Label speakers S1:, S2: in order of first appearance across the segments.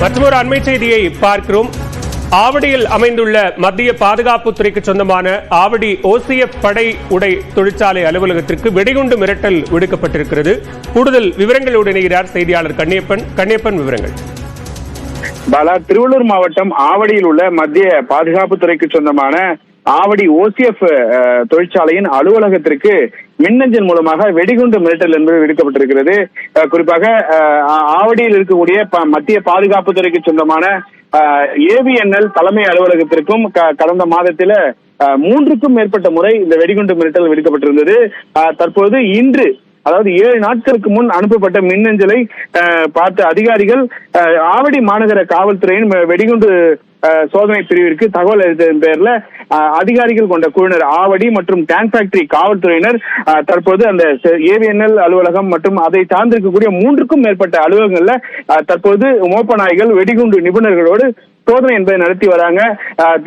S1: மற்றொரு அண்மை செய்தியை பார்க்கிறோம். ஆவடியில் அமைந்துள்ள மத்திய பாதுகாப்புத்துறைக்கு சொந்தமான ஆவடி ஓசிஎஃப் படை உடை தொழிற்சாலை அலுவலகத்திற்கு வெடிகுண்டு மிரட்டல் விடுக்கப்பட்டிருக்கிறது. கூடுதல் விவரங்களோடு இணைகிறார் செய்தியாளர் கண்ணியப்பன். விவரங்கள்.
S2: பாலா, திருவள்ளூர் மாவட்டம் ஆவடியில் உள்ள மத்திய பாதுகாப்புத்துறைக்கு சொந்தமான ஆவடி ஓசிஎஃப் தொழிற்சாலையின் அலுவலகத்திற்கு மின்னஞ்சல் மூலமாக வெடிகுண்டு மிரட்டல் என்பது விடுக்கப்பட்டிருக்கிறது. குறிப்பாக ஆவடியில் இருக்கக்கூடிய மத்திய பாதுகாப்புத்துறைக்கு சொந்தமான ஏவிஎன்எல் தலைமை அலுவலகத்திற்கும் கடந்த மாதத்தில 3க்கும் மேற்பட்ட முறை இந்த வெடிகுண்டு மிரட்டல் விடுக்கப்பட்டிருந்தது. தற்போது இன்று, அதாவது 7 நாட்களுக்கு முன் அனுப்பப்பட்ட மின்னஞ்சலை பார்த்த அதிகாரிகள் ஆவடி மாநகர காவல்துறையின் வெடிகுண்டு சோதனை பிரிவிற்கு தகவல் அளித்ததன் பேர்ல அதிகாரிகள் கொண்ட குழுவினர் ஆவடி மற்றும் டேங்க் ஃபேக்டரி காவல்துறையினர் தற்போது அந்த ஏவிஎன்எல் அலுவலகம் மற்றும் அதை சார்ந்திருக்கக்கூடிய 3க்கும் மேற்பட்ட அலுவலகங்கள்ல தற்போது மோப்ப நாய்கள் வெடிகுண்டு நிபுணர்களோடு சோதனை என்பதை நடத்தி வராங்க.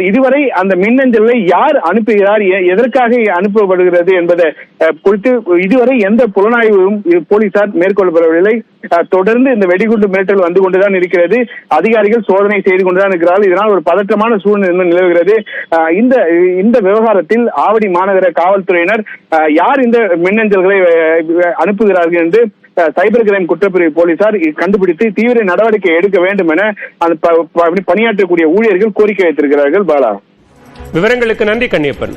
S2: இதுவரை அந்த மின்னஞ்சலை யார் அனுப்புகிறார், எதற்காக அனுப்பப்படுகிறது என்பதை குறித்து இதுவரை எந்த புலனாய்வும் போலீசார் மேற்கொள்ளப்படவில்லை. தொடர்ந்து இந்த வெடிகுண்டு மிரட்டல் வந்து கொண்டுதான் இருக்கிறது. அதிகாரிகள் சோதனை செய்து கொண்டுதான் இருக்கிறார்கள். இதனால் ஒரு பதற்றமான சூழ்நிலை நிலவுகிறது. இந்த விவகாரத்தில் ஆவடி மாநகர காவல்துறையினர் யார் இந்த மின்னஞ்சல்களை அனுப்புகிறார்கள் என்று சைபர் கிரைம் குற்றப்பிரிவு போலீசார் கண்டுபிடித்து தீவிர நடவடிக்கை எடுக்க வேண்டும் என பணியாற்றக்கூடிய ஊழியர்கள் கோரிக்கை வைத்திருக்கிறார்கள். பாலா,
S1: விவரங்களுக்கு நன்றி கண்ணியப்பன்.